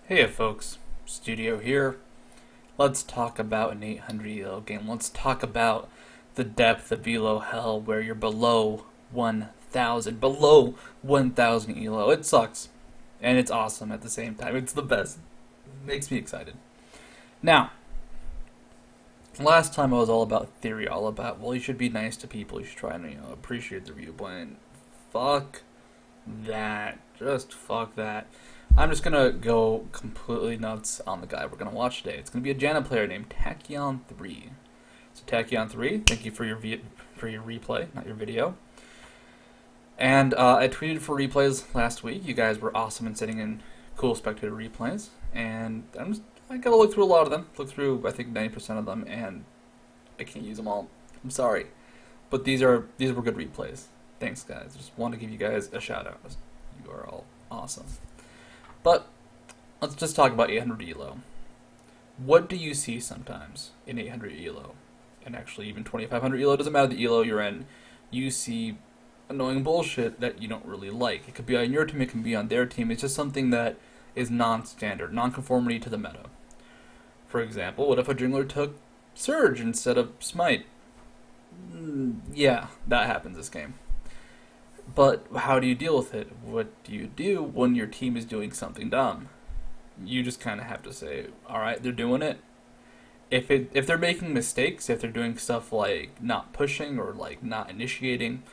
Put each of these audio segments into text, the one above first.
Hey folks, Studio here. Let's talk about an 800 elo game. Let's talk about the depth of elo hell where you're below 1000. Below 1000 elo. It sucks. And it's awesome at the same time. It's the best. It makes me excited. Now, last time I was all about theory, all about, well, you should be nice to people. You should try and, appreciate the viewpoint. Fuck that. Just fuck that. I'm just gonna go completely nuts on the guy we're gonna watch today. It's gonna be a Janna player named Tachyon3. So Tachyon3, thank you for your replay, not your video. And I tweeted for replays last week. You guys were awesome in sending in cool spectator replays, and I gotta look through a lot of them. Look through I think 90% of them, and I can't use them all. I'm sorry, but these were good replays. Thanks, guys. Just want to give you guys a shout out. You are all awesome. But let's just talk about 800 elo. What do you see sometimes in 800 elo? And actually even 2500 elo, doesn't matter the elo you're in, you see annoying bullshit that you don't really like. It could be on your team, it can be on their team. It's just something that is non-standard, non-conformity to the meta. For example, what if a jungler took Surge instead of Smite? Yeah, that happens this game. But how do you deal with it? What do you do when your team is doing something dumb? You just kind of have to say, alright, they're doing it. If they're making mistakes, if they're doing stuff like not pushing or like not initiating,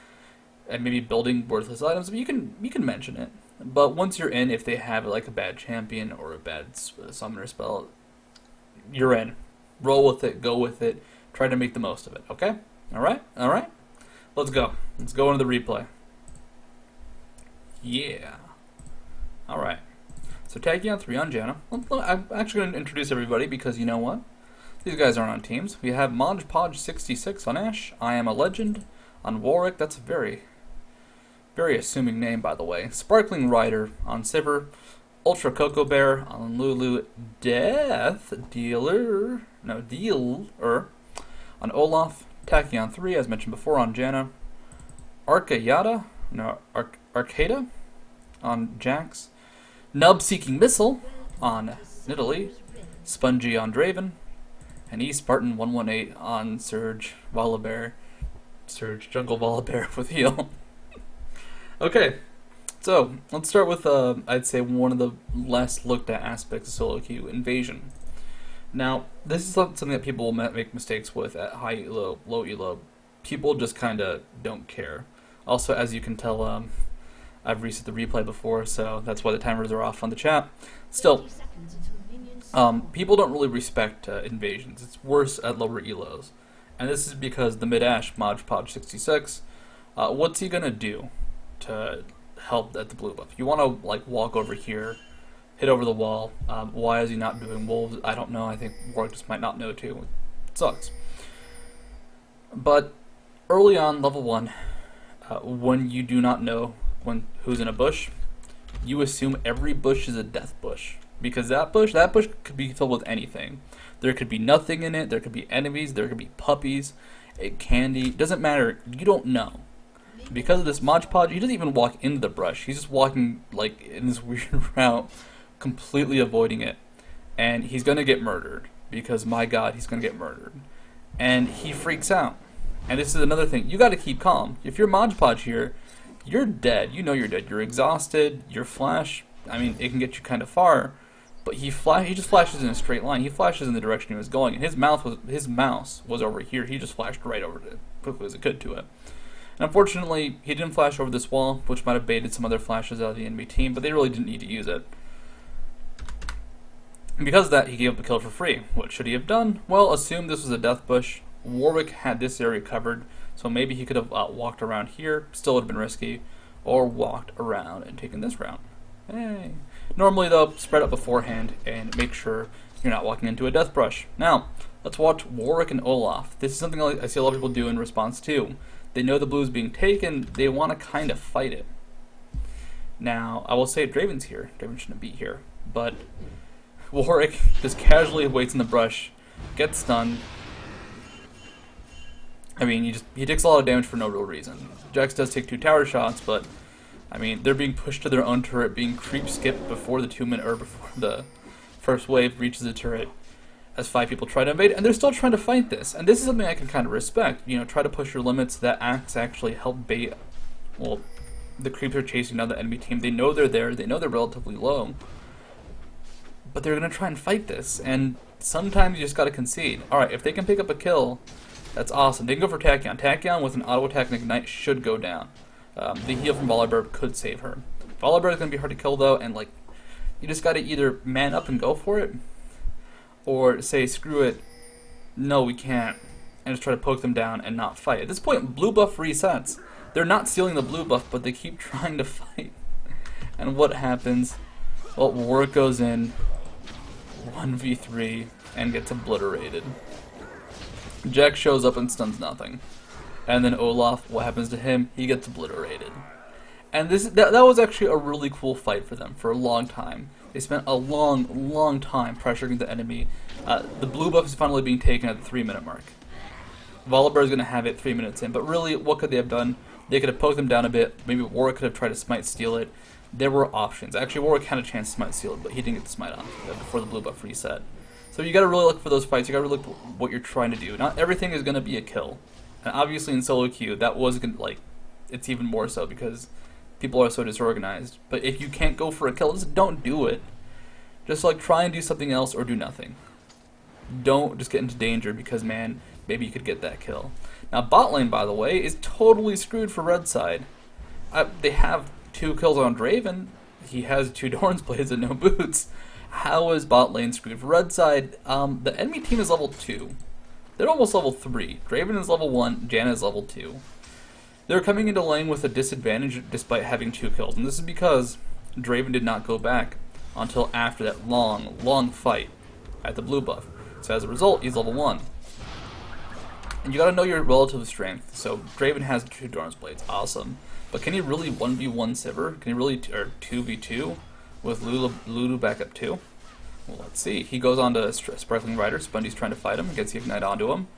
and maybe building worthless items, you can mention it. But once you're in, if they have like a bad champion or a bad summoner spell, you're in. Roll with it, go with it, try to make the most of it, okay? Alright? Alright? Let's go. Let's go into the replay. Yeah. Alright. So Tachyon3 on Janna. I'm actually going to introduce everybody because you know what? These guys aren't on teams. We have ModgePodge66 on Ashe. I Am a Legend on Warwick. That's a very, very assuming name, by the way. Sparkling Rider on Sivir. Ultra Cocoa Bear on Lulu. Death Dealer. No, Dealer on Olaf. Tachyon3, as mentioned before, on Janna. Arcada. No, Arcada on Jax, Nub-Seeking Missile on Nidalee, Spongy on Draven, and eSpartan118 on Surge Volibear, Surge Jungle Volibear with heal. Okay, so let's start with I'd say one of the less looked at aspects of solo queue, Invasion. Now, this is something that people will make mistakes with at high elo, low elo. People just kind of don't care. Also, as you can tell, I've reset the replay before, so that's why the timers are off on the chat. Still, people don't really respect invasions. It's worse at lower elos. And this is because the mid-Ashe, ModgePodge66, what's he going to do to help at the blue buff? You want to like walk over here, hit over the wall. Why is he not doing wolves? I don't know. I think Warwick just might not know too. It sucks. But early on, level 1, when you do not know who's in a bush, you assume every bush is a death bush. Because that bush could be filled with anything. There could be nothing in it, there could be enemies, there could be puppies, candy, it doesn't matter, you don't know. Because of this ModgePodge, he doesn't even walk into the brush, he's just walking like in this weird route, completely avoiding it. And he's gonna get murdered, because my god, he's gonna get murdered. And he freaks out. And this is another thing, you gotta keep calm. If you're ModgePodge here, you're dead. You know you're dead. You're exhausted. Your flash, I mean, it can get you kind of far, but he just flashes in a straight line. He flashes in the direction he was going, and his mouse was over here. He just flashed right over it, quickly as it could to it. And unfortunately, he didn't flash over this wall, which might have baited some other flashes out of the enemy team, but they really didn't need to use it. And because of that, he gave up the kill for free. What should he have done? Well, assume this was a death bush. Warwick had this area covered, so maybe he could have walked around here, still would have been risky, or walked around and taken this route. Hey. Normally though, spread out beforehand and make sure you're not walking into a death brush. Now, let's watch Warwick and Olaf. This is something I see a lot of people do in response too. They know the blue is being taken, they want to kind of fight it. Now, I will say Draven's here. Draven shouldn't be here, but Warwick just casually waits in the brush, gets stunned. I mean, he takes a lot of damage for no real reason. Jax does take 2 tower shots, but I mean, they're being pushed to their own turret, being creep skipped before the 2 minute or before the first wave reaches the turret as 5 people try to invade, and they're still trying to fight this. And this is something I can kind of respect. You know, try to push your limits. That acts actually help bait, well, the creeps are chasing down the enemy team. They know they're there. They know they're relatively low. But they're going to try and fight this. And sometimes you just got to concede. Alright, if they can pick up a kill, that's awesome. They can go for Tachyon. Tachyon with an auto attack and ignite should go down. The heal from Volibear could save her. Volibear is going to be hard to kill though, and like, you just got to either man up and go for it, or say, screw it, no we can't, and just try to poke them down and not fight. At this point, blue buff resets. They're not stealing the blue buff, but they keep trying to fight. And what happens? Well, Warwick goes in, 1v3, and gets obliterated. Jack shows up and stuns nothing. And then Olaf, what happens to him? He gets obliterated. And that was actually a really cool fight for them for a long time. They spent a long time pressuring the enemy. The blue buff is finally being taken at the 3-minute mark. Volibear is going to have it 3 minutes in, but really, what could they have done? They could have poked them down a bit. Maybe Warwick could have tried to smite steal it. There were options. Actually, Warwick had a chance to smite steal it, but he didn't get the smite on before the blue buff reset. So you got to really look for those fights. You got to really look for what you're trying to do. Not everything is going to be a kill. And obviously in solo queue, that was going to, like, it's even more so because people are so disorganized. But if you can't go for a kill, just don't do it. Just like try and do something else or do nothing. Don't just get into danger because, man, maybe you could get that kill. Now bot lane, by the way, is totally screwed for red side. They have 2 kills on Draven. He has 2 Doran's Blades and no boots. How is bot lane screwed for red side? The enemy team is level 2. They're almost level 3. Draven is level 1. Janna is level 2. They're coming into lane with a disadvantage despite having 2 kills. And this is because Draven did not go back until after that long fight at the blue buff. So as a result, he's level 1. And you gotta know your relative strength. So Draven has 2 Doran's Blades. Awesome. But can he really 1v1 Sivir? Can he really, or 2v2 with Lulu back up 2? Well, let's see. He goes on to Sparkling Rider. Spundy's trying to fight him. Gets the Ignite onto him.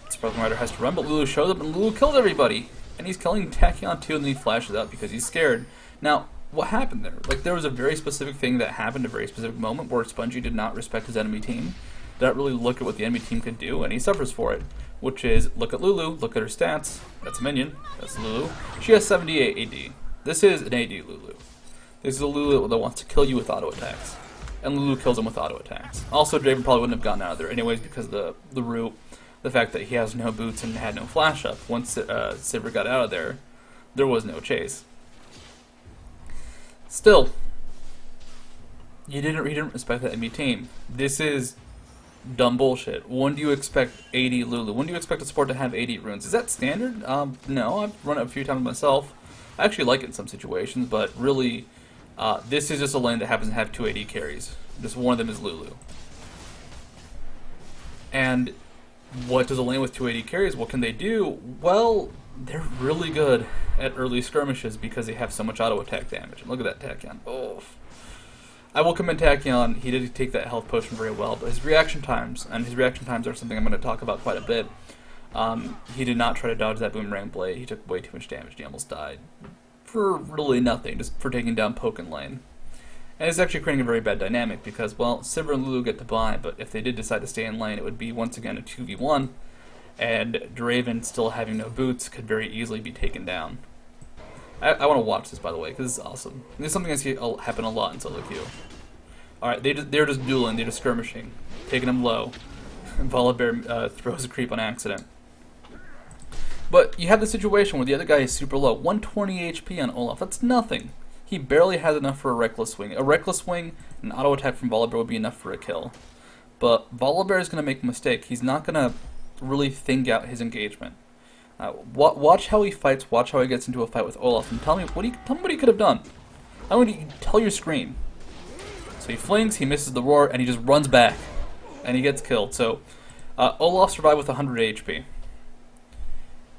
Sparkling Rider has to run, but Lulu shows up and Lulu kills everybody. And he's killing Tachyon too, and then he flashes out because he's scared. Now, what happened there? Like, there was a very specific thing that happened at a very specific moment where Spongy did not respect his enemy team. Did not really look at what the enemy team could do, and he suffers for it. Which is, look at Lulu, look at her stats. That's a minion. That's Lulu. She has 78 AD. This is an AD Lulu. This is a Lulu that wants to kill you with auto attacks. And Lulu kills him with auto attacks. Also, Draven probably wouldn't have gotten out of there anyways because of the root, the fact that he has no boots and had no flash up. Once Sivir got out of there, there was no chase. Still, he didn't respect the enemy team. This is dumb bullshit. When do you expect 80 Lulu? When do you expect a support to have 80 runes? Is that standard? No, I've run it a few times myself. I actually like it in some situations, but really, this is just a lane that happens to have 2 AD carries. Just one of them is Lulu. And what does a lane with 2 AD carries? What can they do? Well, they're really good at early skirmishes because they have so much auto attack damage. And look at that Tachyon. Oh. I will commend Tachyon. He did take that health potion very well, but his reaction times, and his reaction times are something I'm going to talk about quite a bit. He did not try to dodge that boomerang blade. He took way too much damage. He almost died for really nothing, just for taking down Pokken lane. And it's actually creating a very bad dynamic because, well, Sivir and Lulu get to buy, but if they did decide to stay in lane, it would be once again a 2v1, and Draven, still having no boots, could very easily be taken down. I want to watch this, by the way, because this is awesome. This is something I see happen a lot in solo queue. Alright, they're just dueling, they're just skirmishing, taking him low. Volibear throws a creep on accident. But you have the situation where the other guy is super low. 120 HP on Olaf, that's nothing. He barely has enough for a Reckless Swing. A Reckless Swing, an auto attack from Volibear would be enough for a kill. But Volibear is going to make a mistake. He's not going to really think out his engagement. Watch how he fights, watch how he gets into a fight with Olaf, and tell me what he could have done. I'm going to tell your scream. So he flings, he misses the roar, and he just runs back. And he gets killed. So Olaf survived with 100 HP.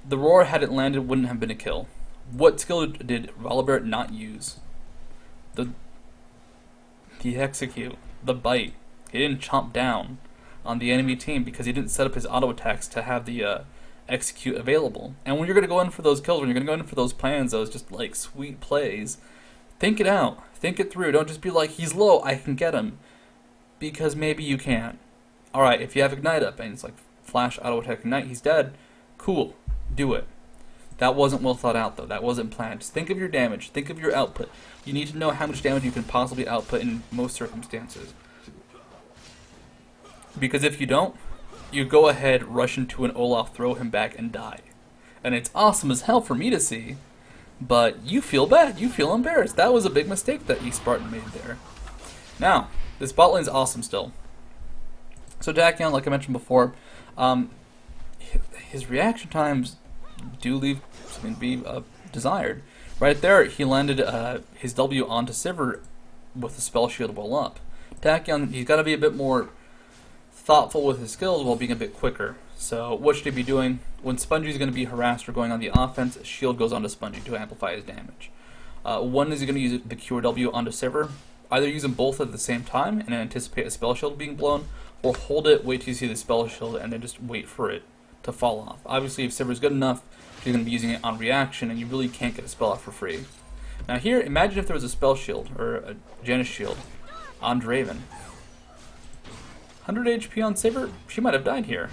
The roar, had it landed, wouldn't have been a kill. What skill did Volibear not use? The execute, the bite. He didn't chomp down on the enemy team because he didn't set up his auto attacks to have the execute available. And when you're going to go in for those kills, when you're going to go in for those plans, those just like sweet plays, Think it out. Think it through. Don't just be like, he's low, I can get him. Because maybe you can't. Alright, if you have Ignite up and it's like flash auto attack Ignite, he's dead. Cool. Do it. That wasn't well thought out though. That wasn't planned. Just think of your damage. Think of your output. You need to know how much damage you can possibly output in most circumstances. Because if you don't, you go ahead, rush into an Olaf, throw him back, and die. And it's awesome as hell for me to see. But you feel bad. You feel embarrassed. That was a big mistake that eSpartan made there. Now, this bot lane's awesome still. So Tachyon, like I mentioned before, his reaction times do leave something to be desired. Right there, he landed his W onto Sivir with the spell shield well up. Tachyon, he's got to be a bit more thoughtful with his skills while being a bit quicker. So what should he be doing? When Spongie's going to be harassed or going on the offense, shield goes onto Spongie to amplify his damage. One is he going to use the QW onto Sivir. Either use them both at the same time and anticipate a spell shield being blown, or hold it, wait till you see the spell shield, and then just wait for it to fall off. Obviously, if Sivir's good enough, she's going to be using it on reaction, and you really can't get a spell off for free. Now here, imagine if there was a spell shield, or a Janna shield, on Draven. 100 HP on Sivir, she might have died here.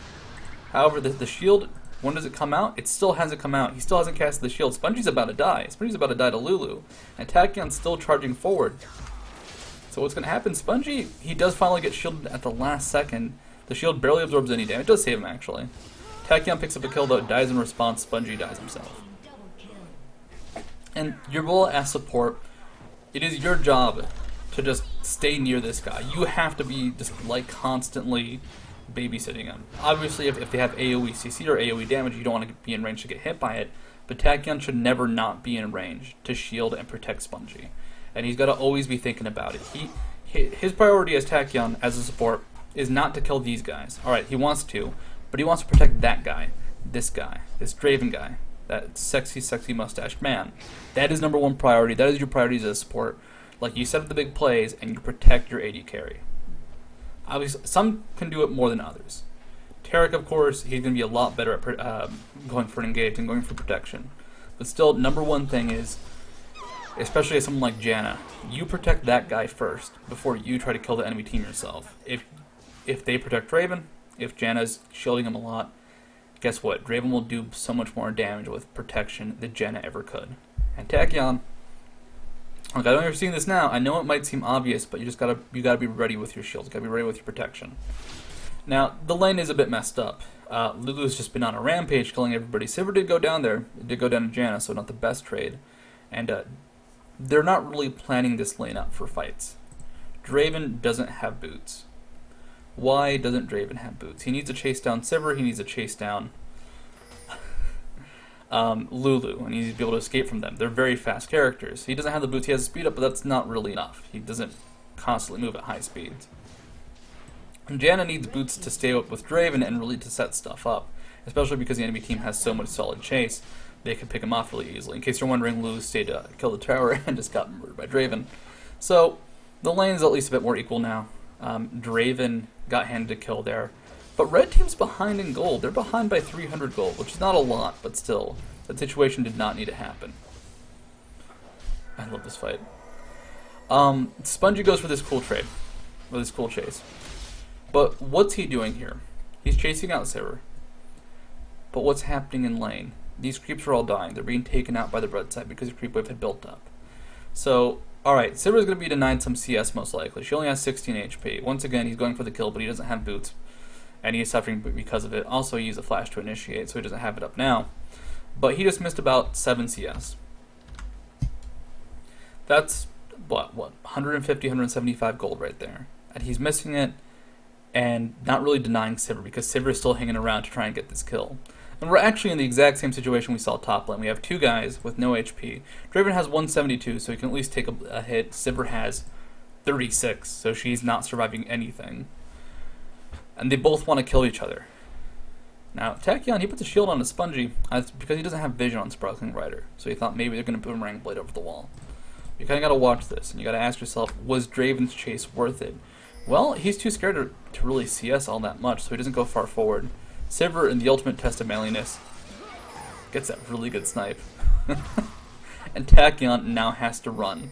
However, the shield, when does it come out? It still hasn't come out. He still hasn't casted the shield. Spongie's about to die. Spongie's about to die to Lulu. And Tachyon's still charging forward. So what's going to happen? Spongie, he does finally get shielded at the last second. The shield barely absorbs any damage. It does save him, actually. Tachyon picks up a kill, though, dies in response. Spongie dies himself. And your role as support, it is your job to just stay near this guy. You have to be just, like, constantly babysitting him. Obviously, if they have AoE CC or AoE damage, you don't want to be in range to get hit by it. But Tachyon should never not be in range to shield and protect Spongie. And he's got to always be thinking about it. His priority as Tachyon, as a support, is not to kill these guys. Alright, he wants to, but he wants to protect that guy, this Draven guy, that sexy, sexy mustached man. That is number one priority. That is your priority as a support. Like, you set up the big plays, and you protect your AD carry. Obviously, some can do it more than others. Tarek, of course, he's going to be a lot better at going for an engage and going for protection. But still, number one thing is, especially as someone like Janna, you protect that guy first before you try to kill the enemy team yourself. If they protect Draven, if Janna's shielding him a lot, guess what? Draven will do so much more damage with protection than Janna ever could. And Tachyon, like, I know you're seeing this now. I know it might seem obvious, but you gotta be ready with your shields. You gotta be ready with your protection. Now the lane is a bit messed up. Lulu's just been on a rampage, killing everybody. Sivir did go down there. It did go down to Janna, so not the best trade. And they're not really planning this lane up for fights. Draven doesn't have boots. Why doesn't Draven have boots? He needs to chase down Sivir. He needs to chase down Lulu, and he needs to be able to escape from them. They're very fast characters. He doesn't have the boots. He has the speed up, but that's not really enough. He doesn't constantly move at high speeds. And Janna needs boots to stay up with Draven and really to set stuff up, especially because the enemy team has so much solid chase. They can pick him off really easily. In case you're wondering, Lulu stayed to kill the tower and just got murdered by Draven. So the lane is at least a bit more equal now. Draven got handed a kill there. But red team's behind in gold. They're behind by 300 gold, which is not a lot, but still. That situation did not need to happen. I love this fight. Spongie goes for this cool trade, or this cool chase. But what's he doing here? He's chasing out Sivir. But what's happening in lane? These creeps are all dying. They're being taken out by the red side because the creep wave had built up. So, alright, Sivir's going to be denied some CS most likely. She only has 16 HP. Once again, he's going for the kill, but he doesn't have boots. And he's suffering because of it. Also, he used a flash to initiate, so he doesn't have it up now. But he just missed about 7 CS. That's, what 150, 175 gold right there. And he's missing it, and not really denying Sivir, because Sivir is still hanging around to try and get this kill. And we're actually in the exact same situation we saw top lane. We have two guys with no HP. Draven has 172, so he can at least take a hit. Sivir has 36, so she's not surviving anything. And they both want to kill each other. Now, Tachyon, he puts a shield on a Spongie because he doesn't have vision on Sparkling Rider. So he thought maybe they're going to boomerang blade over the wall. You kind of got to watch this, and you got to ask yourself, was Draven's chase worth it? Well, he's too scared to really CS all that much, so he doesn't go far forward. Sivir, in the ultimate test of manliness, gets that really good snipe. And Tachyon now has to run.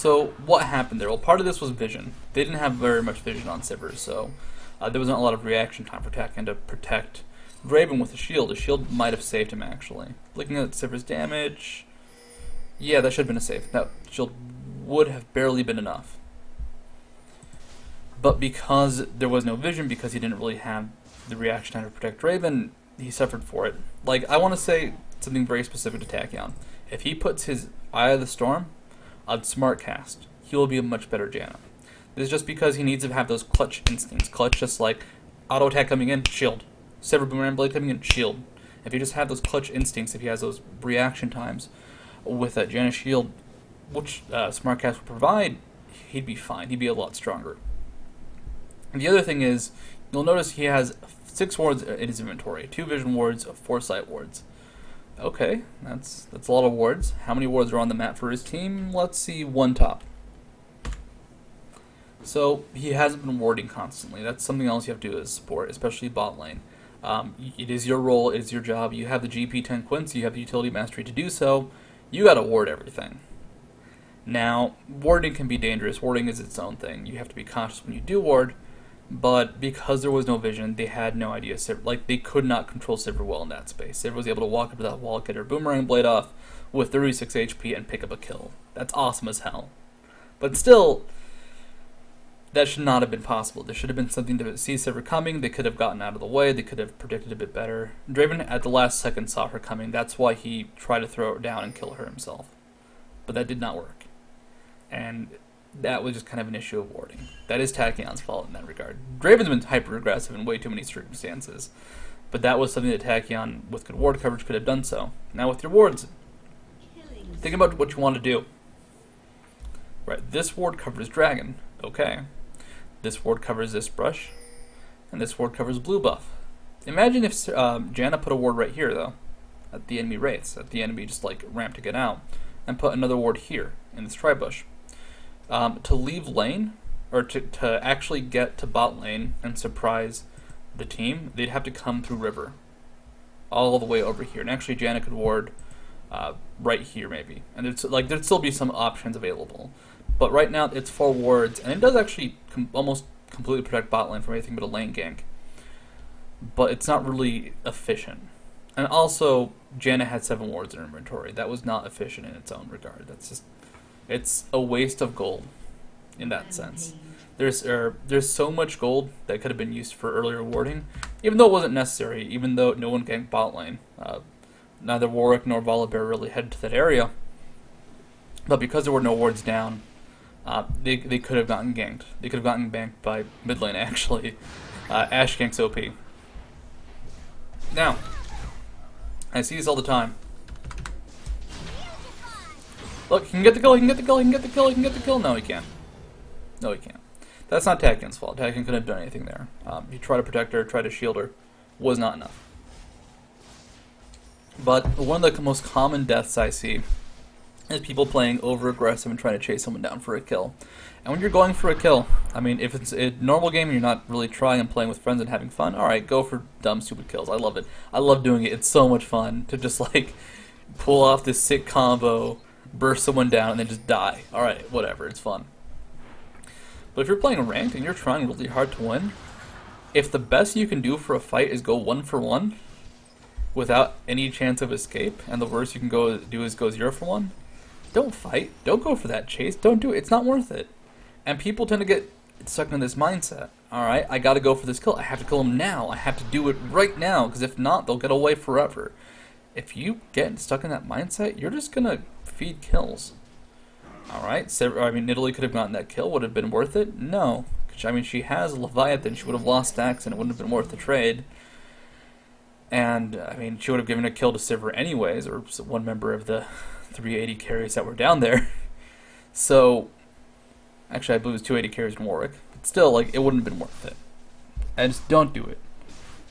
So what happened there? Well, part of this was vision. They didn't have very much vision on Sivers, so there wasn't a lot of reaction time for Takion to protect Draven with a shield. A shield might have saved him, actually. Looking at Sivers' damage, yeah, that should have been a save. That shield would have barely been enough. But because there was no vision, because he didn't really have the reaction time to protect Draven, he suffered for it. Like, I want to say something very specific to Takion. If he puts his Eye of the Storm on Smart Cast, he will be a much better Janna. This is just because he needs to have those clutch instincts. Clutch, just like auto attack coming in, shield. Sever Boomerang Blade coming in, shield. If he just had those clutch instincts, if he has those reaction times with a Janna shield, which Smart Cast would provide, he'd be fine. He'd be a lot stronger. And the other thing is, you'll notice he has 6 wards in his inventory. 2 vision wards, 4 sight wards. Okay, that's a lot of wards. How many wards are on the map for his team? Let's see, 1 top. So he hasn't been warding constantly. That's something else you have to do as support, especially bot lane. It is your role, it is your job. You have the GP 10 Quincy, you have the utility mastery to do so. You gotta ward everything. Now, warding can be dangerous. Warding is its own thing. You have to be cautious when you do ward. But because there was no vision, they had no idea. Like, they could not control Sivir well in that space. Sivir was able to walk up to that wall, get her Boomerang Blade off with 36 HP and pick up a kill. That's awesome as hell. But still, that should not have been possible. There should have been something to see Sivir coming. They could have gotten out of the way. They could have predicted a bit better. Draven at the last second saw her coming. That's why he tried to throw her down and kill her himself. But that did not work. And that was just kind of an issue of warding. That is Takion's fault in that regard. Draven's been hyper-aggressive in way too many circumstances. But that was something that Takion, with good ward coverage, could have done so. Now with your wards, think about what you want to do. Right, this ward covers Dragon. Okay. This ward covers this brush. And this ward covers blue buff. Imagine if Janna put a ward right here, though. At the enemy wraiths. At the enemy just like ramp to get out. And put another ward here in this tri-bush. To leave lane, or to actually get to bot lane and surprise the team, they'd have to come through river. All the way over here. And actually Janna could ward right here maybe. And there'd still be some options available. But right now it's 4 wards, and it does actually almost completely protect bot lane from anything but a lane gank. But it's not really efficient. And also, Janna had 7 wards in her inventory. That was not efficient in its own regard. It's a waste of gold in that sense. There's so much gold that could have been used for earlier warding, even though it wasn't necessary, even though no one ganked bot lane. Neither Warwick nor Volibear really headed to that area. But because there were no wards down, they could have gotten ganked. They could have gotten banked by mid lane, actually. Ashe ganks OP. Now, I see this all the time. Look, he can get the kill, he can get the kill, he can get the kill, he can get the kill. No, he can't. No, he can't. That's not Takion's fault. Takion couldn't have done anything there. He tried to protect her, tried to shield her. Was not enough. But one of the most common deaths I see is people playing over-aggressive and trying to chase someone down for a kill. And when you're going for a kill, I mean, if it's a normal game and you're not really trying and playing with friends and having fun, alright, go for dumb, stupid kills. I love it. I love doing it. It's so much fun to just, like, pull off this sick combo, burst someone down, and then just die. Alright, whatever, it's fun. But if you're playing ranked and you're trying really hard to win, if the best you can do for a fight is go 1 for 1 without any chance of escape, and the worst you can do is go 0 for 1, don't fight. Don't go for that chase. Don't do it. It's not worth it. And people tend to get stuck in this mindset. Alright, I gotta go for this kill. I have to kill him now. I have to do it right now, because if not, they'll get away forever. If you get stuck in that mindset, you're just gonna feed kills. Alright, so, I mean, Italy could have gotten that kill. Would it have been worth it? No. I mean, she has Leviathan. She would have lost stacks, and it wouldn't have been worth the trade. And, I mean, she would have given a kill to Sivir anyways, or one member of the 380 carries that were down there. So, actually, I believe it was 280 carries in Warwick. But still, like, it wouldn't have been worth it. And just don't do it.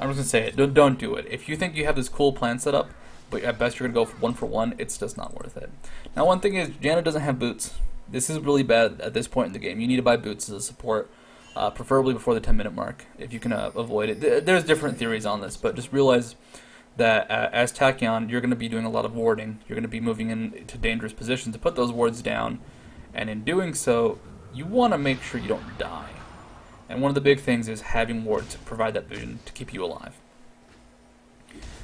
I'm just going to say it. Don't do it. If you think you have this cool plan set up, but at best you're going to go for 1, it's just not worth it. Now, one thing is, Janna doesn't have boots. This is really bad at this point in the game. You need to buy boots as a support, preferably before the 10-minute mark, if you can avoid it. There's different theories on this, but just realize that as Takion, you're going to be doing a lot of warding. You're going to be moving into dangerous positions to put those wards down, And in doing so, you want to make sure you don't die. And one of the big things is having wards to provide that vision to keep you alive.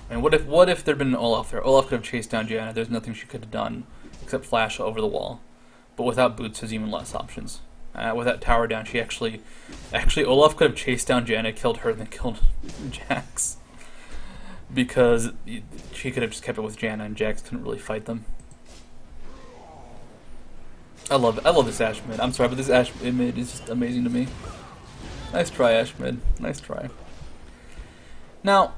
And what if there'd been an Olaf there? Olaf could have chased down Janna. There's nothing she could have done except flash over the wall. But without boots, there's even less options. With that tower down, she actually Olaf could have chased down Janna, killed her, and then killed Jax. Because she could have just kept it with Janna, and Jax couldn't really fight them. I love this Ashe mid. I'm sorry, but this Ashe mid is just amazing to me. Nice try, Ashe mid. Nice try. Now,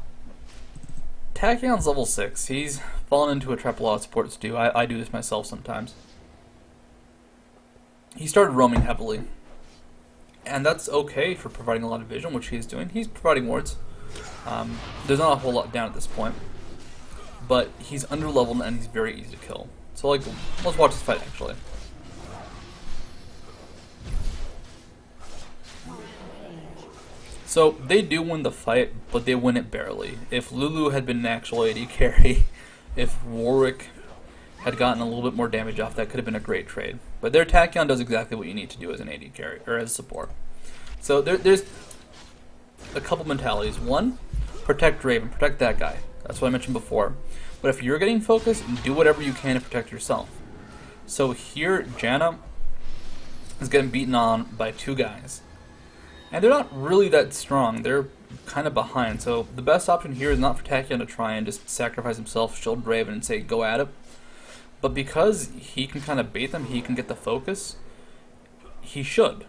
Tachyon's level 6. He's fallen into a trap a lot of supports do. I do this myself sometimes. He started roaming heavily. And that's okay for providing a lot of vision, which he's doing. He's providing wards. There's not a whole lot down at this point. But he's under-leveled and he's very easy to kill. So, like, let's watch this fight, actually. So, they do win the fight, but they win it barely. If Lulu had been an actual AD carry, if Warwick had gotten a little bit more damage off, that could have been a great trade. But their Tachyon does exactly what you need to do as an AD carry, or as support. So there's a couple mentalities. One, protect Draven, protect that guy. That's what I mentioned before. But if you're getting focused, do whatever you can to protect yourself. So here, Janna is getting beaten on by two guys. And they're not really that strong. They're kind of behind. So the best option here is not for Tachyon to try and just sacrifice himself, shield Draven, and say, go at it. But because he can kind of bait them, he can get the focus, he should.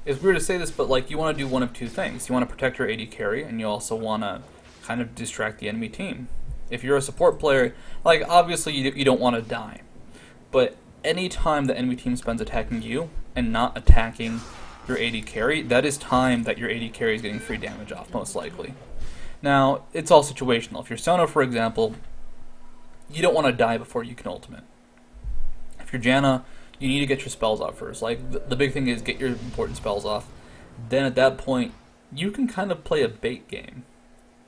It's weird to say this, but like you want to do one of two things. You want to protect your AD carry, and you also want to kind of distract the enemy team. If you're a support player, like obviously you don't want to die. But any time the enemy team spends attacking you and not attacking your AD carry, that is time that your AD carry is getting free damage off, most likely. Now, it's all situational. If you're Sono, for example, you don't want to die before you can ultimate. If you're Janna, you need to get your spells off first. Like, the big thing is get your important spells off. Then at that point, you can kind of play a bait game.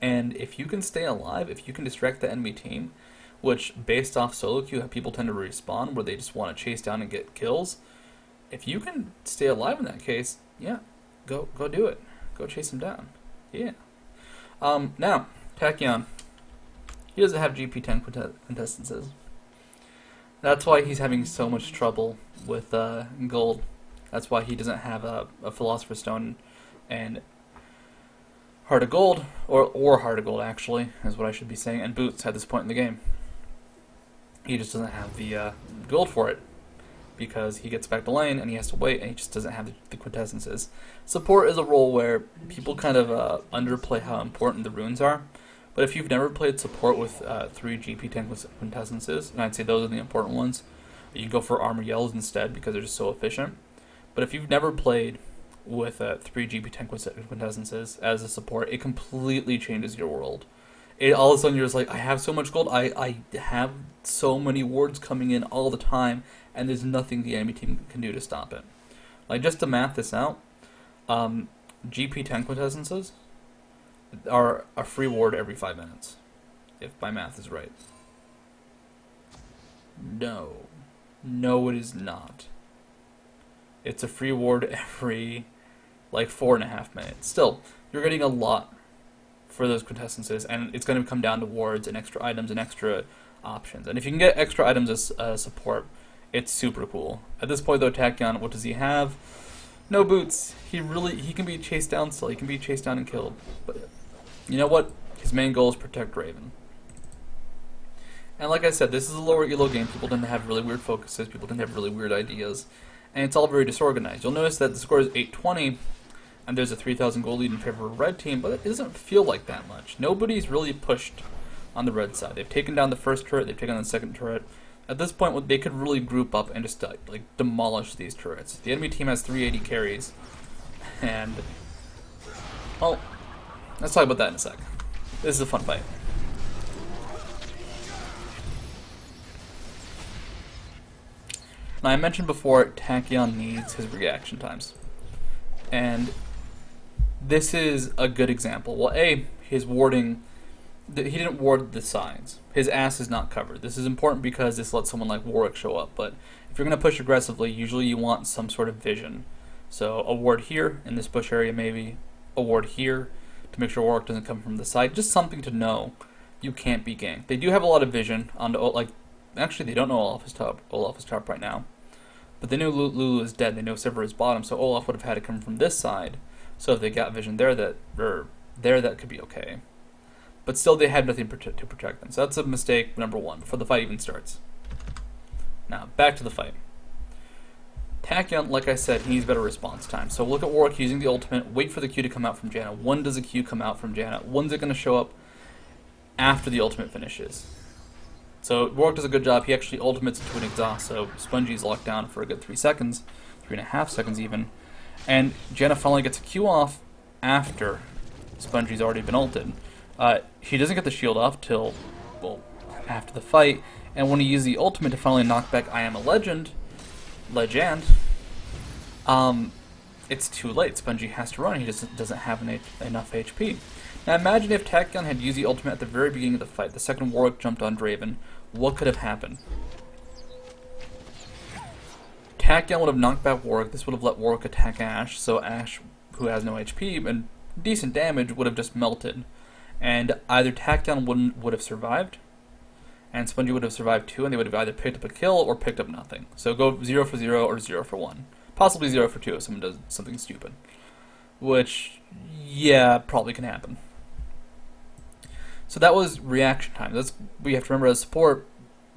And if you can stay alive, if you can distract the enemy team, which based off solo queue, people tend to respawn where they just want to chase down and get kills. If you can stay alive in that case, yeah, go do it. Go chase them down. Yeah. Now, Tachyon. He doesn't have GP10 quintessences. That's why he's having so much trouble with gold. That's why he doesn't have a Philosopher's Stone and Heart of Gold, or Heart of Gold actually, is what I should be saying, and boots at this point in the game. He just doesn't have the gold for it, because he gets back to lane and he has to wait, and he just doesn't have the quintessences. Support is a role where people kind of underplay how important the runes are. But if you've never played support with 3 GP10 quintessences, and I'd say those are the important ones, you can go for armor yells instead because they're just so efficient. But if you've never played with 3 GP10 quintessences as a support, it completely changes your world. All of a sudden you're just like, I have so much gold, I have so many wards coming in all the time, and there's nothing the enemy team can do to stop it. Like, just to math this out, GP10 quintessences are a free ward every 5 minutes, if my math is right. No, it is not. It's a free ward every, like, 4.5 minutes. Still, you're getting a lot for those quintessences, and it's going to come down to wards and extra items and extra options. And if you can get extra items as support, it's super cool. At this point, though, Tachyon, what does he have? No boots. He can be chased down still. He can be chased down and killed. But you know what? His main goal is protect Draven. And like I said, this is a lower elo game. People tend to have really weird focuses. People tend to have really weird ideas. And it's all very disorganized. You'll notice that the score is 820, and there's a 3,000 goal lead in favor of the red team, but it doesn't feel like that much. Nobody's really pushed on the red side. They've taken down the first turret. They've taken down the second turret. At this point, they could really group up and just like demolish these turrets. The enemy team has 380 carries, and well, let's talk about that in a sec. This is a fun fight. Now, I mentioned before, Tachyon needs his reaction times, and this is a good example. Well, A, his warding he didn't ward the sides. His ass is not covered. This is important because this lets someone like Warwick show up. But if you're going to push aggressively, usually you want some sort of vision. So a ward here in this bush area, maybe a ward here to make sure Warwick doesn't come from the side. Just something to know you can't be ganked. They do have a lot of vision on the, like, actually they don't know Olaf is top right now. But they know Lulu is dead. They know Sivir is bottom, so Olaf would have had to come from this side. So if they got vision there, that could be okay. But still, they had nothing to protect them. So that's a mistake number one before the fight even starts. Now, back to the fight. Tachyon, like I said, he needs better response time. So look at Warwick using the ultimate. Wait for the Q to come out from Janna. When does the Q come out from Janna? When's it going to show up after the ultimate finishes? So Warwick does a good job. He actually ultimates into an exhaust. So Spongie's locked down for a good 3 seconds. 3.5 seconds even. And Janna finally gets a Q off after Spongie's already been ulted. She doesn't get the shield off till, well, after the fight. And when he uses the ultimate to finally knock back I Am a Legend, it's too late. Spongie has to run. He just doesn't have enough HP. Now imagine if Tachyon had used the ultimate at the very beginning of the fight. The second Warwick jumped on Draven. What could have happened? Tachyon would have knocked back Warwick. This would have let Warwick attack Ashe. So Ashe, who has no HP and decent damage, would have just melted. And either Tachyon would have survived, and Spongie would have survived too, and they would have either picked up a kill or picked up nothing. So go 0 for 0 or 0 for 1. Possibly 0 for 2 if someone does something stupid. Which, yeah, probably can happen. So that was reaction time. That's what you have to remember as support.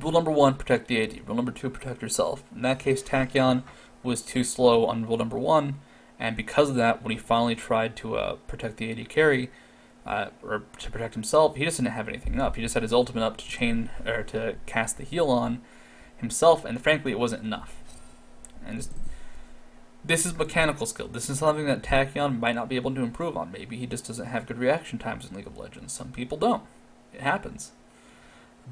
Rule number 1, protect the AD. Rule number 2, protect yourself. In that case, Tachyon was too slow on rule number 1, and because of that, when he finally tried to protect the AD carry, or to protect himself, he just didn't have anything up. He just had his ultimate up to cast the heal on himself, and frankly, it wasn't enough. And this is mechanical skill. This is something that Tachyon might not be able to improve on. Maybe he just doesn't have good reaction times in League of Legends. Some people don't. It happens.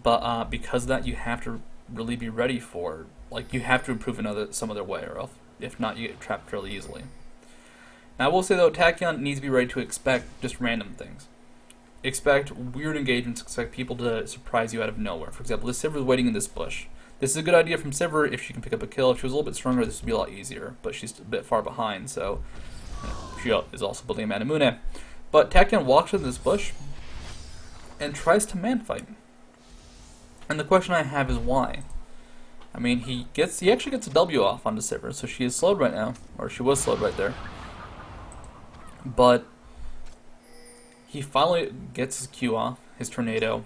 But because of that, you have to really be ready for, like, you have to improve some other way, or else, if not, you get trapped fairly easily. Now, I will say, though, Tachyon needs to be ready to expect just random things. Expect weird engagements, expect people to surprise you out of nowhere. For example, this Sivir is waiting in this bush. This is a good idea from Sivir if she can pick up a kill. If she was a little bit stronger, this would be a lot easier, but she's a bit far behind, so she is also building a Manamune. But Tachyon walks into this bush and tries to man-fight. And the question I have is why? I mean, he actually gets a W off onto Sivir, so she is slowed right now, or she was slowed right there. But he finally gets his Q off, his tornado,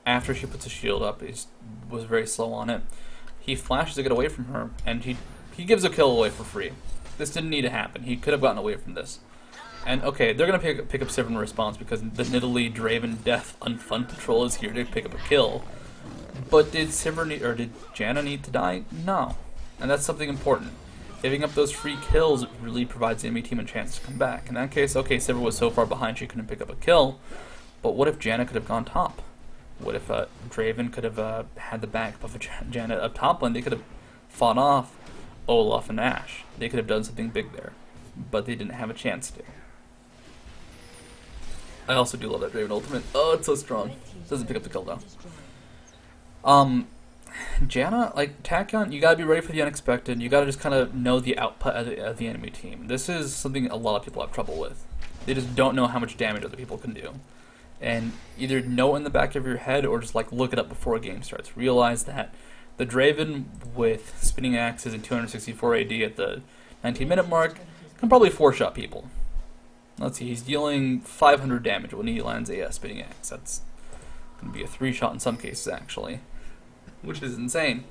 after she puts a shield up. He was very slow on it. He flashes to get away from her, and he gives a kill away for free. This didn't need to happen. He could have gotten away from this. And okay, they're going to pick up Sivir in response because the Nidalee Draven Death Unfun Patrol is here to pick up a kill. But did Janna need to die? No. And that's something important. Giving up those free kills really provides the enemy team a chance to come back. In that case, okay, Sivir was so far behind she couldn't pick up a kill, but what if Janna could have gone top? What if Draven could have had the back of Janna up top lane? They could have fought off Olaf and Ashe. They could have done something big there, but they didn't have a chance to. I also do love that Draven ultimate. Oh, it's so strong. Doesn't pick up the kill though. Janna, like Tachyon, you gotta be ready for the unexpected. You gotta just kind of know the output of the enemy team. This is something a lot of people have trouble with. They just don't know how much damage other people can do. And either know it in the back of your head or just like look it up before a game starts. Realize that the Draven with spinning axes and 264 AD at the 19-minute mark can probably 4-shot people. Let's see, he's dealing 500 damage when he lands a spinning axe. That's going to be a 3-shot in some cases, actually, which is insane.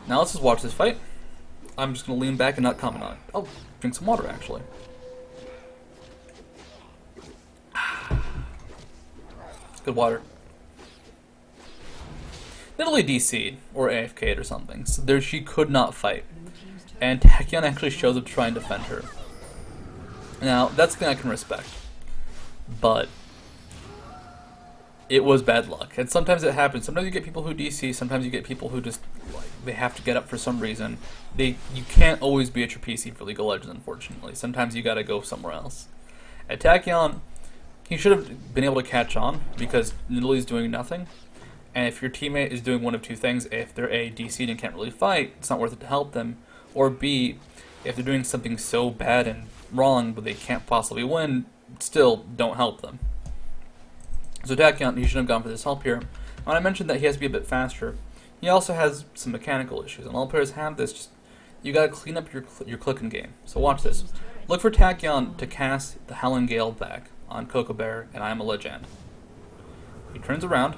Now let's just watch this fight. I'm just going to lean back and not comment on it. Oh, drink some water, actually. Good water. Nidalee DC'd, or AFK'd or something, so there she could not fight. And Tachyon actually shows up to try and defend her. Now, that's the thing I can respect. But it was bad luck. And sometimes it happens. Sometimes you get people who DC, sometimes you get people who just, like, they have to get up for some reason. You can't always be at your PC for League of Legends, unfortunately. Sometimes you gotta go somewhere else. At Tachyon, he should have been able to catch on because Nidalee doing nothing. And if your teammate is doing one of two things, if they're A, DC'd and can't really fight, it's not worth it to help them. Or B, if they're doing something so bad and wrong but they can't possibly win, still don't help them. So Tachyon, he should have gone for this help here. When I mentioned that he has to be a bit faster, he also has some mechanical issues, and all players have this. Just, you gotta clean up your clicking game. So watch this. Look for Tachyon to cast the Howling Gale back on Coco Bear and I Am a Legend. He turns around,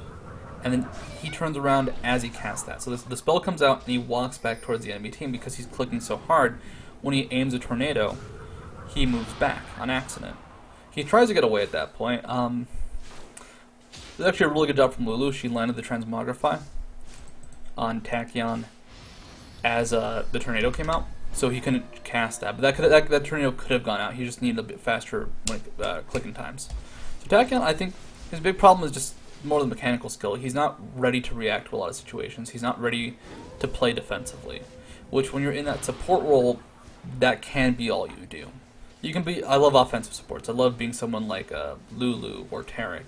and then he turns around as he casts that. So the spell comes out, and he walks back towards the enemy team because he's clicking so hard. When he aims a tornado, he moves back on accident. He tries to get away at that point. There's actually a really good job from Lulu. She landed the Transmogrify on Tachyon as the tornado came out, so he couldn't cast that. But that tornado could have gone out. He just needed a bit faster clicking times. So Tachyon, I think his big problem is just more the mechanical skill. He's not ready to react to a lot of situations. He's not ready to play defensively, which when you're in that support role, that can be all you do. You can be. I love offensive supports. I love being someone like Lulu or Tarek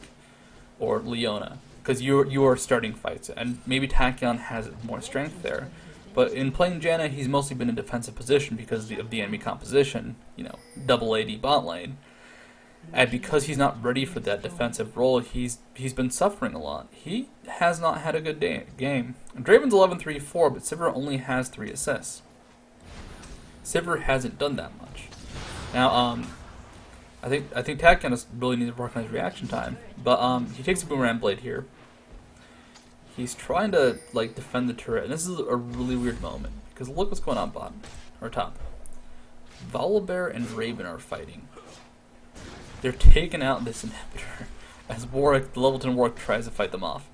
or Leona, because you are starting fights, and maybe Tachyon has more strength there. But in playing Janna, he's mostly been in defensive position because of the enemy composition. You know, double AD bot lane. And because he's not ready for that defensive role, he's been suffering a lot. He has not had a good game. Draven's 11-3-4, but Sivir only has 3 assists. Sivir hasn't done that much. Now, I think Tachyon really needs to work on his reaction time. But he takes a Boomerang Blade here. He's trying to like defend the turret, and this is a really weird moment because look what's going on bottom or top. Volibear and Raven are fighting. They're taking out this inhibitor as Warwick, the level 10 Warwick, tries to fight them off.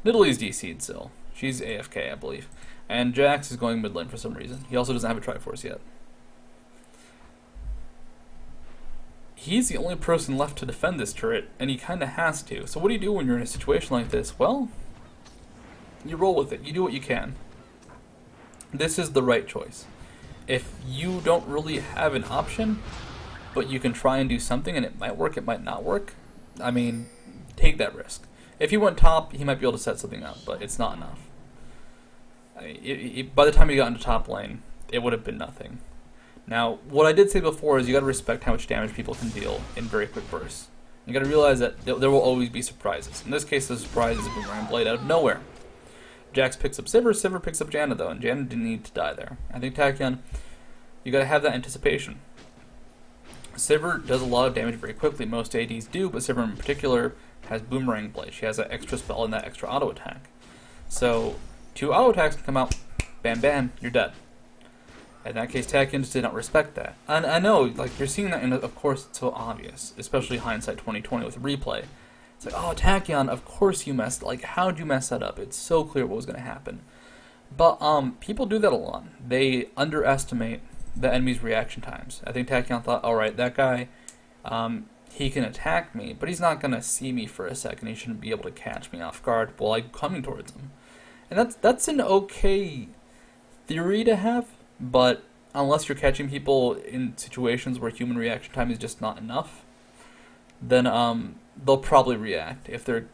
Nidalee's DC'd still. She's AFK, I believe. And Jax is going mid lane for some reason. He also doesn't have a Triforce yet. He's the only person left to defend this turret, and he kind of has to. So what do you do when you're in a situation like this? Well, you roll with it. You do what you can. This is the right choice. If you don't really have an option, but you can try and do something, and it might work, it might not work, I mean, take that risk. If he went top, he might be able to set something up, but it's not enough. By the time he got into top lane, it would have been nothing. Now, what I did say before is you got to respect how much damage people can deal in very quick bursts. You got to realize that there will always be surprises. In this case, the surprise is a Boomerang Blade out of nowhere. Jax picks up Sivir, Sivir picks up Janna though, and Janna didn't need to die there. I think Tachyon, you got to have that anticipation. Sivir does a lot of damage very quickly. Most ADs do, but Sivir in particular has Boomerang Blade. She has that extra spell and that extra auto attack. So 2 auto attacks can come out, bam bam, you're dead. In that case, Tachyon just did not respect that. And I know, like, you're seeing that, and of course it's so obvious, especially hindsight 2020 with replay. It's like, oh, Tachyon, of course you messed, like, how'd you mess that up? It's so clear what was going to happen. But people do that a lot. They underestimate the enemy's reaction times. I think Tachyon thought, alright, that guy, he can attack me, but he's not going to see me for a second. He shouldn't be able to catch me off guard while I'm coming towards him. And that's an okay theory to have, but unless you're catching people in situations where human reaction time is just not enough, then they'll probably react if they're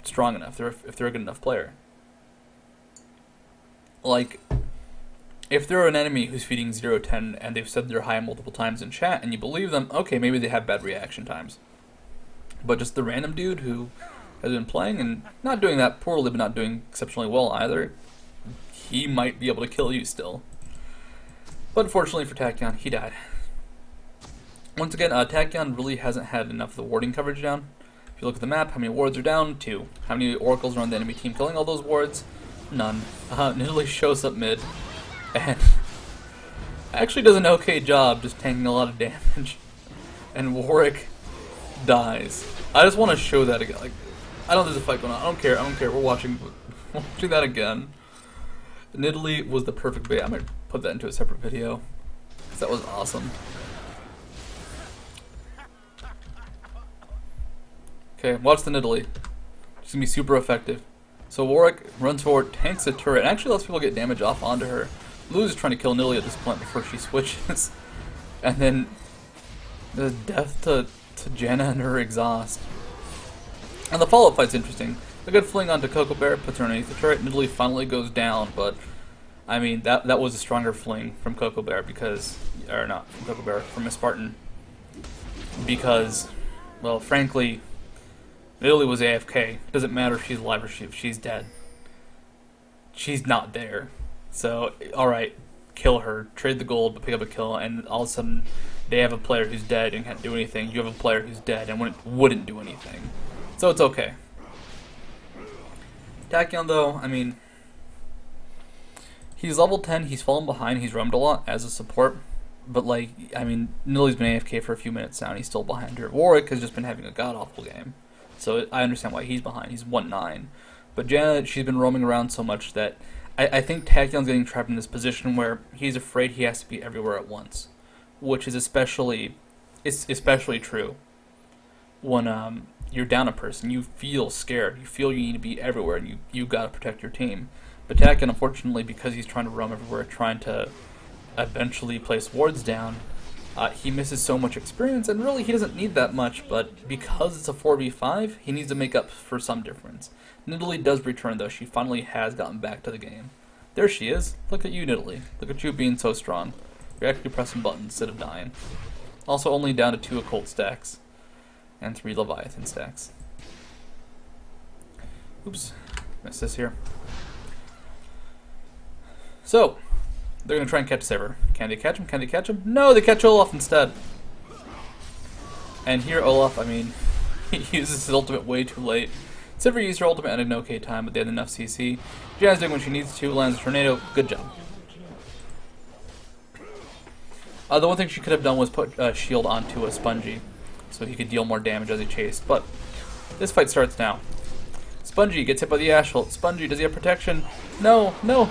strong enough, if they're a good enough player. Like, if they're an enemy who's feeding 0-10 and they've said they're high multiple times in chat and you believe them, okay, maybe they have bad reaction times. But just the random dude who has been playing and not doing that poorly but not doing exceptionally well either, he might be able to kill you still. But unfortunately for Tachyon, he died. Once again, Tachyon really hasn't had enough of the warding coverage down. If you look at the map, how many wards are down? 2. How many oracles are on the enemy team killing all those wards? None. Nidalee shows up mid and actually does an okay job just tanking a lot of damage. And Warwick dies. I just want to show that again. Like, I know there's a fight going on. I don't care. We're watching that again. Nidalee was the perfect bait. I'm going to put that into a separate video, because that was awesome. Okay, watch the Nidalee. She's going to be super effective. So Warwick runs forward, tanks a turret, and actually lets people get damage off onto her. Lulu's trying to kill Nidalee at this point before she switches. And then the death to to Janna and her exhaust. And the follow-up fight's interesting. A good fling onto Coco Bear, puts her underneath the turret, and Nidalee finally goes down, but I mean, that was a stronger fling from Coco Bear because, or not from Coco Bear, from Miss Spartan. Because, well, frankly, Nidalee was AFK. It doesn't matter if she's alive or if she's dead. She's not there. So, alright, kill her, trade the gold, but pick up a kill, and all of a sudden they have a player who's dead and can't do anything. You have a player who's dead and wouldn't do anything. So it's okay. Tachyon, though, I mean, he's level 10, he's fallen behind, he's roamed a lot as a support, but, like, I mean, Nidalee's been AFK for a few minutes now, and he's still behind her. Warwick has just been having a god-awful game, so I understand why he's behind. He's 1-9. But Janna, she's been roaming around so much that I think Tachyon's getting trapped in this position where he's afraid he has to be everywhere at once, which is especially true when you're down a person. You feel scared. You feel you need to be everywhere, and you got to protect your team. But Tachyon, unfortunately, because he's trying to roam everywhere, trying to eventually place wards down, he misses so much experience, and really he doesn't need that much, but because it's a 4v5, he needs to make up for some difference. Nidalee does return, though. She finally has gotten back to the game. There she is. Look at you, Nidalee. Look at you being so strong. You're actually pressing buttons instead of dying. Also only down to 2 occult stacks and 3 Leviathan stacks. Oops. Missed this here. So, they're going to try and catch Saber. Can they catch him? Can they catch him? No, they catch Olaf instead. And here Olaf, I mean, he uses his ultimate way too late. Saber used her ultimate at an okay time, but they had enough CC. Janna's doing what she needs to, lands a tornado. Good job. The one thing she could have done was put a shield onto a Spongy, so he could deal more damage as he chased. But this fight starts now. Spongy gets hit by the Ash ult. Spongy, does he have protection? No, no.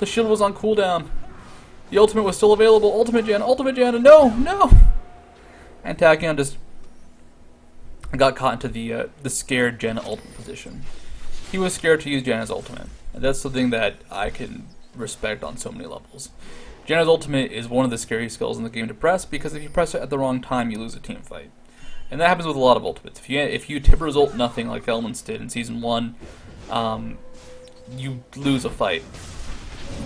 The shield was on cooldown. The ultimate was still available. Ultimate Janna, no, no. And Tachyon just got caught into the scared Janna ultimate position. He was scared to use Janna's ultimate. And that's something that I can respect on so many levels. Janna's ultimate is one of the scary skills in the game to press, because if you press it at the wrong time, you lose a team fight. And that happens with a lot of ultimates. If you Tibbers ult nothing like Elements did in Season 1, you lose a fight.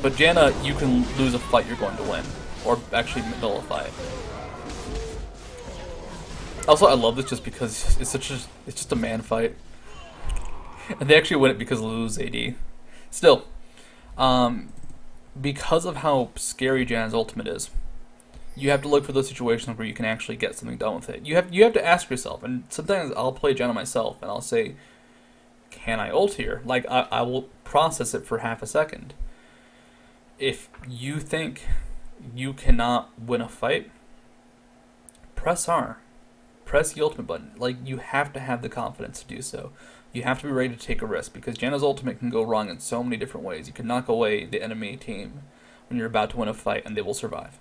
But Janna, you can lose a fight you're going to win. Or actually nullify it. Also, I love this just because it's just a man fight. And they actually win it because of Lulu's AD. Still, because of how scary Janna's ultimate is, you have to look for those situations where you can actually get something done with it. You have to ask yourself, and sometimes I'll play Janna myself, and I'll say, can I ult here? Like, I will process it for half a second. If you think you cannot win a fight, press R. Press the ultimate button. Like, you have to have the confidence to do so. You have to be ready to take a risk, because Janna's ultimate can go wrong in so many different ways. You can knock away the enemy team when you're about to win a fight, and they will survive.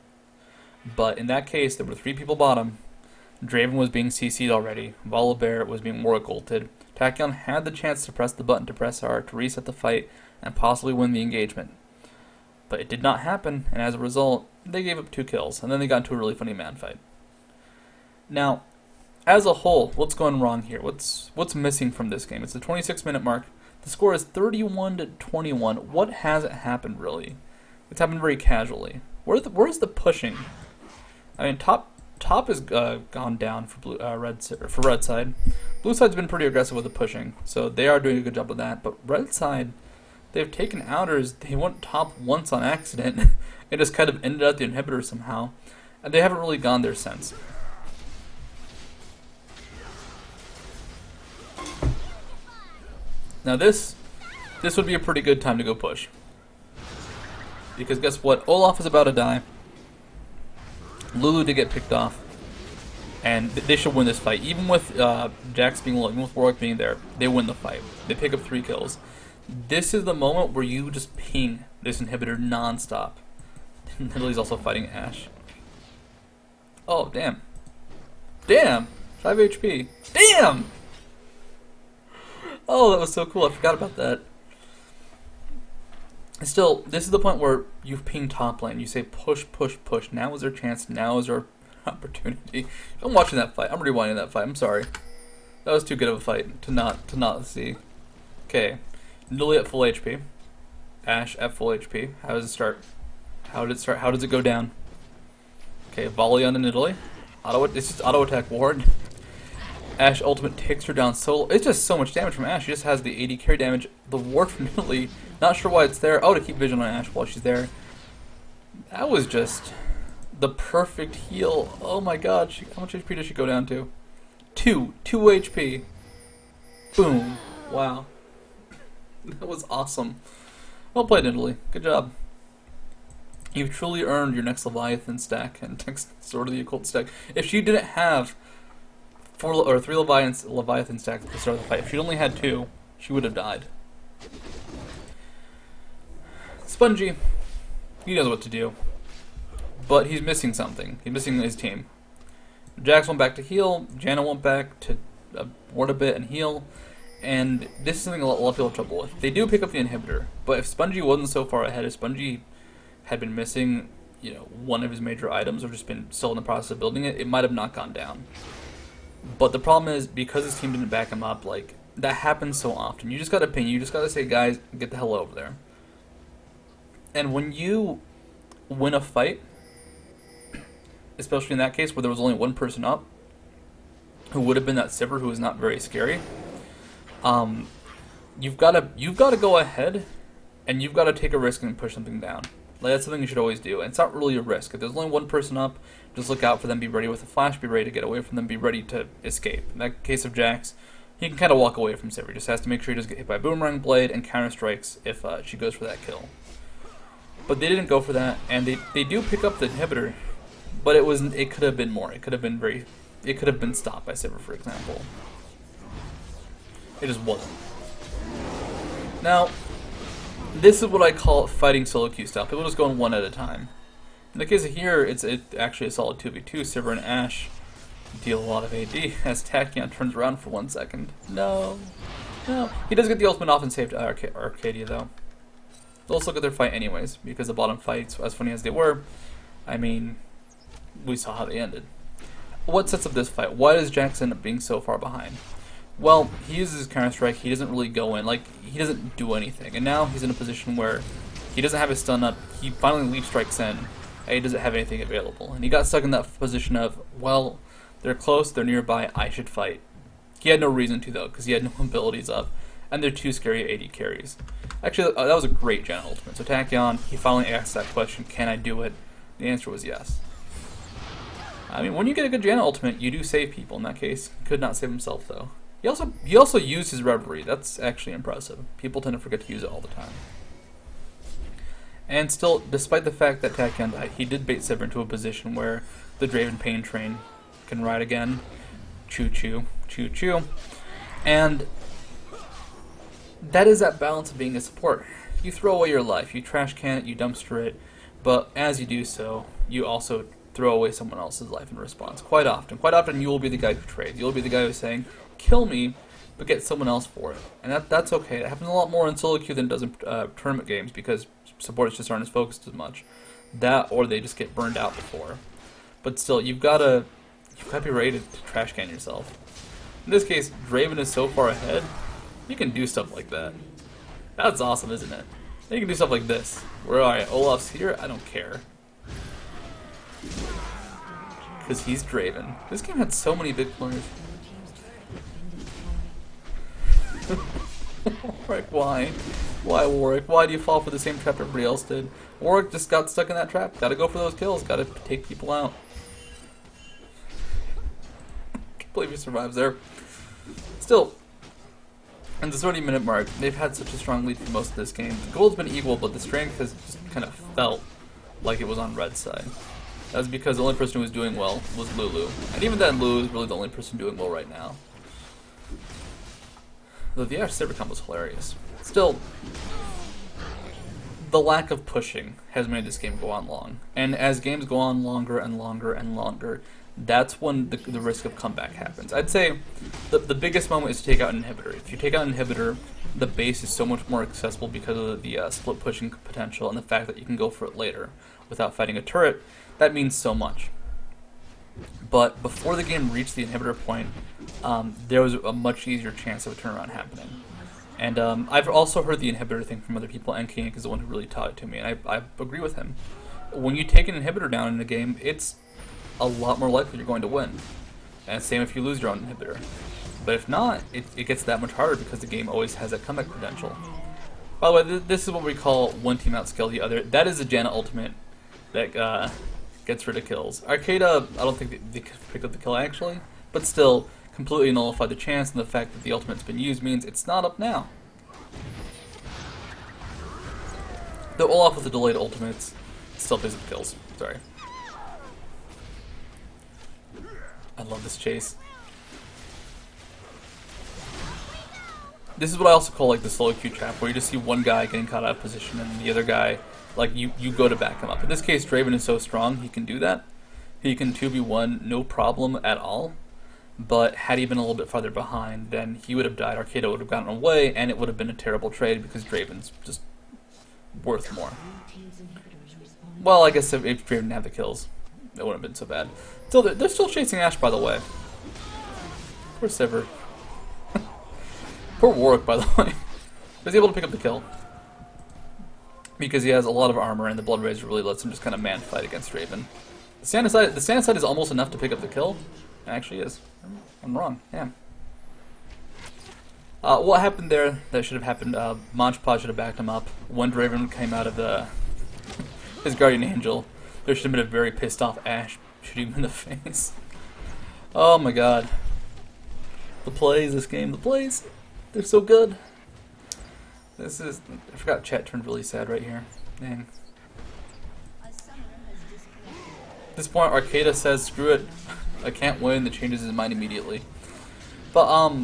But in that case, there were 3 people bottom. Draven was being CC'd already. Volibear was being Warwick ulted. Tachyon had the chance to press the button to press R to reset the fight and possibly win the engagement. But it did not happen, and as a result, they gave up 2 kills, and then they got into a really funny man fight. Now, as a whole, what's going wrong here? What's missing from this game? It's the 26-minute mark. The score is 31-21. What hasn't happened, really? It's happened very casually. Where's the pushing? I mean, top has gone down for red side. Blue side's been pretty aggressive with the pushing, so they are doing a good job with that. But red side, they've taken outers. They went top once on accident. It just kind of ended at the inhibitor somehow, and they haven't really gone there since. Now this would be a pretty good time to go push. Because guess what? Olaf is about to die. Lulu did get picked off. And they should win this fight. Even with Jax being low, even with Warwick being there, they win the fight. They pick up 3 kills. This is the moment where you just ping this inhibitor non-stop. Nidalee's also fighting Ashe. Oh, damn. Damn! 5 HP. Damn! Oh, that was so cool. I forgot about that. Still, this is the point where you've pinged top lane. You say push, push, push. Now is our chance. Now is our opportunity. I'm watching that fight. I'm rewinding that fight. I'm sorry. That was too good of a fight to not see. Okay, Nidalee at full HP. Ashe at full HP. How does it start? How did it start? How does it go down? Okay, volley on the Nidalee. It's just auto attack ward. Ashe ultimate takes her down so... It's just so much damage from Ashe. She just has the 80 carry damage. The ward from Nidalee, not sure why it's there. Oh, to keep vision on Ashe while she's there. That was just the perfect heal. Oh my god. How much HP does she go down to? 2 HP. Boom. Wow. That was awesome. Well played, Nidalee. Good job. You've truly earned your next Leviathan stack and next Sword of the Occult stack. If she didn't have 4 or 3 Leviathan stacks at the start of the fight, if she'd only had 2, she would have died. Spongy, he knows what to do, but he's missing something. He's missing his team. Jax went back to heal. Janna went back to ward a bit and heal. And this is something a lot of people have trouble with. They do pick up the inhibitor, but if Spongy wasn't so far ahead, if Spongy had been missing, you know, one of his major items or just been still in the process of building it, it might have not gone down. But the problem is, because his team didn't back him up, like, that happens so often. You just gotta ping, you just gotta say, guys, get the hell over there. And when you win a fight, especially in that case where there was only one person up, who would have been that Sivir who was not very scary, you've gotta go ahead and you've gotta take a risk and push something down. Like, that's something you should always do. And it's not really a risk. If there's only one person up, just look out for them, be ready with a flash, be ready to get away from them, be ready to escape. In that case of Jax, he can kind of walk away from Sivir. He just has to make sure he doesn't get hit by Boomerang Blade and counter strikes if she goes for that kill. But they didn't go for that, and they do pick up the inhibitor, but it could have been more. It could have been stopped by Sivir, for example. It just wasn't. Now, this is what I call fighting solo queue style. People just going one at a time. In the case of here, it's actually a solid 2v2. Sivir and Ashe deal a lot of AD as Tachyon turns around for 1 second. No. He does get the ultimate off and saved Arcadia, though. Let's look at their fight anyways, because the bottom fights, as funny as they were, I mean, we saw how they ended. What sets up this fight? Why does Jax end up being so far behind? Well, he uses his counter-strike, he doesn't really go in, like, he doesn't do anything. And now he's in a position where he doesn't have his stun up, he finally leaf strikes in, and he doesn't have anything available. And he got stuck in that position of, well, they're close, they're nearby, I should fight. He had no reason to, though, because he had no abilities up, and they're too scary 80 carries. Actually, that was a great Janna ultimate. So Tachyon, he finally asked that question, can I do it? The answer was yes. I mean, when you get a good Janna ultimate, you do save people. In that case, he could not save himself, though. He also used his Reverie. That's actually impressive. People tend to forget to use it all the time. And still, despite the fact that Tachyon died, he did bait Sivir into a position where the Draven Pain Train can ride again. Choo-choo, choo-choo. And that is that balance of being a support. You throw away your life, you trash can it, you dumpster it, but as you do so, you also throw away someone else's life in response. Quite often you will be the guy who trades. You'll be the guy who's saying, kill me, but get someone else for it. And that's okay. That happens a lot more in solo queue than it does in tournament games, because supporters just aren't as focused as much. That, or they just get burned out before. But still, you've got to be ready to trash can yourself. In this case, Draven is so far ahead, you can do stuff like that. That's awesome, isn't it? You can do stuff like this. Where, alright, Olaf's here, I don't care. Because he's Draven. This game had so many big players. Warwick, why? Why, Warwick? Why do you fall for the same trap everybody else did? Warwick just got stuck in that trap. Gotta go for those kills. Gotta take people out. Can't believe he survives there. Still, in the 30-minute mark, they've had such a strong lead for most of this game. The goal's been equal, but the strength has just kind of felt like it was on Red's side. That's because the only person who was doing well was Lulu. And even then, Lulu is really the only person doing well right now. Though the Ashe Sivir combo was hilarious. Still, the lack of pushing has made this game go on long. And as games go on longer and longer and longer, that's when the risk of comeback happens. I'd say the biggest moment is to take out an inhibitor. If you take out an inhibitor, the base is so much more accessible because of the split pushing potential and the fact that you can go for it later without fighting a turret. That means so much. But before the game reached the inhibitor point, there was a much easier chance of a turnaround happening. And I've also heard the inhibitor thing from other people, and King is the one who really taught it to me, and I agree with him. When you take an inhibitor down in a game, it's a lot more likely you're going to win. And same if you lose your own inhibitor. But if not, it gets that much harder because the game always has that comeback potential. By the way, this is what we call one team outscale the other. That is the Janna ultimate that gets rid of kills. Arcada, I don't think they picked up the kill actually, but still completely nullified the chance, and the fact that the ultimate's been used means it's not up now. The Olaf with the delayed ultimates still picks up kills. Sorry. I love this chase. This is what I also call like the solo queue trap, where you just see one guy getting caught out of position and the other guy, like you go to back him up. In this case, Draven is so strong he can do that. He can 2v1 no problem at all. But had he been a little bit farther behind, then he would have died. Arcada would have gotten away, and it would have been a terrible trade because Draven's just worth more. Well, I guess if Draven didn't have the kills, it wouldn't have been so bad. Still, they're still chasing Ashe, by the way. Poor Sivir. Poor Warwick, by the way. Was able to pick up the kill because he has a lot of armor, and the Blood Razor really lets him just kind of man fight against Draven. The Santa side is almost enough to pick up the kill. It actually is. I'm wrong. Yeah. What happened there that should have happened? Monchpod should have backed him up. When Draven came out of his Guardian Angel, there should have been a very pissed off Ashe shooting him in the face. Oh my god. The plays, this game, the plays. They're so good. This is... I forgot chat turned really sad right here. Dang. At this point, Arcada says, screw it. I can't win. That changes his mind immediately. But,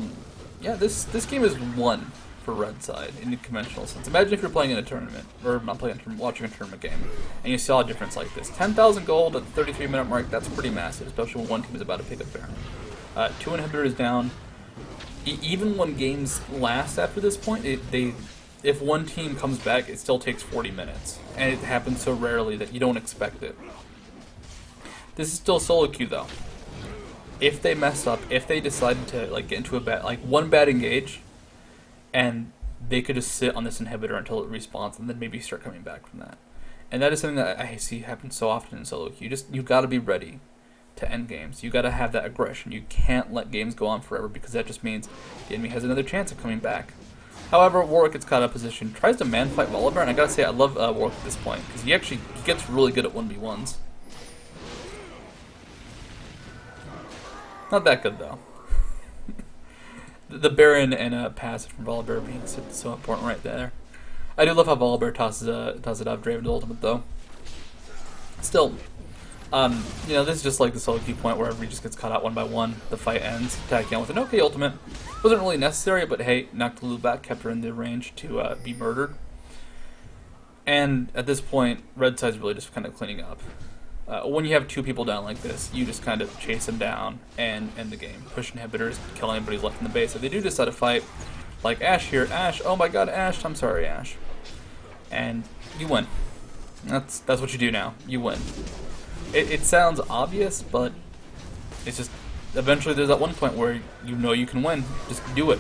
yeah, this game is won for Red side in the conventional sense. Imagine if you're playing in a tournament, or not playing a tournament, watching a tournament game, and you saw a difference like this. 10,000 gold at the 33-minute mark, that's pretty massive, especially when one team is about to pick up Baron. 2 inhibitors down. Even when games last after this point, if one team comes back, it still takes 40 minutes. And it happens so rarely that you don't expect it. This is still solo queue, though. If they mess up, if they decided to like get into a one bad engage, and they could just sit on this inhibitor until it respawns, and then maybe start coming back from that. And that is something that I see happen so often in solo queue. You got to be ready to end games. You got to have that aggression. You can't let games go on forever because that just means the enemy has another chance of coming back. However, Warwick gets caught out of position, tries to man fight Volibear, and I gotta say I love Warwick at this point because he gets really good at 1v1s. Not that good, though. The Baron and passive from Volibear being so important right there. I do love how Volibear tosses it out of Draven's ultimate, though. Still, you know, this is just like the solo queue point where everybody just gets caught out one by one. The fight ends. Tachyon with an okay ultimate. Wasn't really necessary, but hey, knocked Lulu back, kept her in the range to be murdered. And at this point, Red side's really just kind of cleaning up. When you have 2 people down like this, you just kind of chase them down and end the game. Push inhibitors, kill anybody left in the base. If they do decide to fight, like Ashe here, Ashe, oh my god, Ashe, I'm sorry, Ashe. And you win. That's what you do now. You win. It sounds obvious, but it's just, eventually there's that one point where you know you can win. Just do it.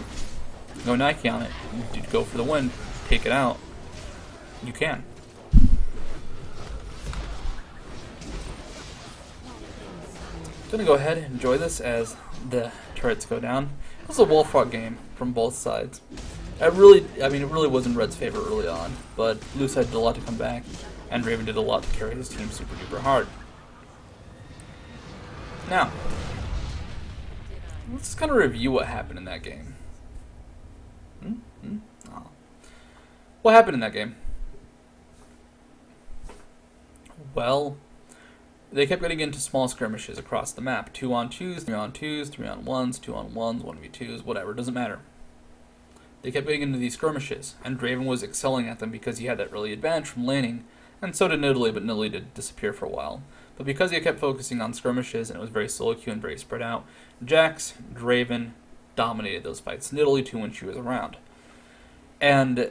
Go Nike on it. You go for the win. Take it out. You can. I'm gonna go ahead and enjoy this as the turrets go down. It was a well-fought game from both sides. It really was in Red's favor early on, but Blue side did a lot to come back, and Draven did a lot to carry his team super duper hard. Now, let's kind of review what happened in that game. Oh. What happened in that game? Well, they kept getting into small skirmishes across the map. 2-on-2s, 3-on-2s, 3-on-1s, 2-on-1s, 1v2s, whatever, doesn't matter. They kept getting into these skirmishes, and Draven was excelling at them because he had that early advantage from laning, and so did Nidalee, but Nidalee did disappear for a while. But because he kept focusing on skirmishes, and it was very solo queue and very spread out, Jax, Draven dominated those fights. Nidalee too when she was around. And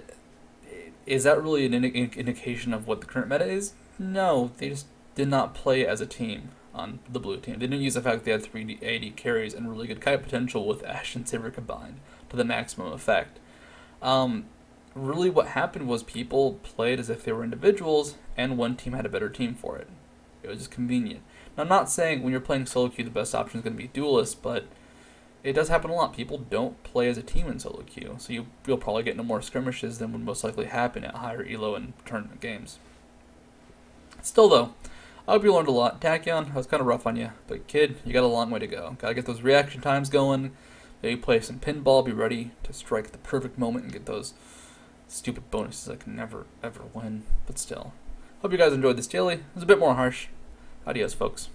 is that really an indication of what the current meta is? No, they just did not play as a team. on the blue team. They didn't use the fact that they had 3 AD carries and really good kite potential with Ashe and Saber combined to the maximum effect. Really what happened was people played as if they were individuals, and one team had a better team for it. It was just convenient. Now, I'm not saying when you're playing solo queue the best option is going to be duelist, but it does happen a lot. People don't play as a team in solo queue, so you'll probably get into more skirmishes than would most likely happen at higher elo and tournament games. Still, though, I hope you learned a lot. Tachyon, I was kind of rough on you, but kid, you got a long way to go. Got to get those reaction times going. Maybe play some pinball, be ready to strike at the perfect moment and get those stupid bonuses I can never, ever win. But still, hope you guys enjoyed this daily. It was a bit more harsh. Adios, folks.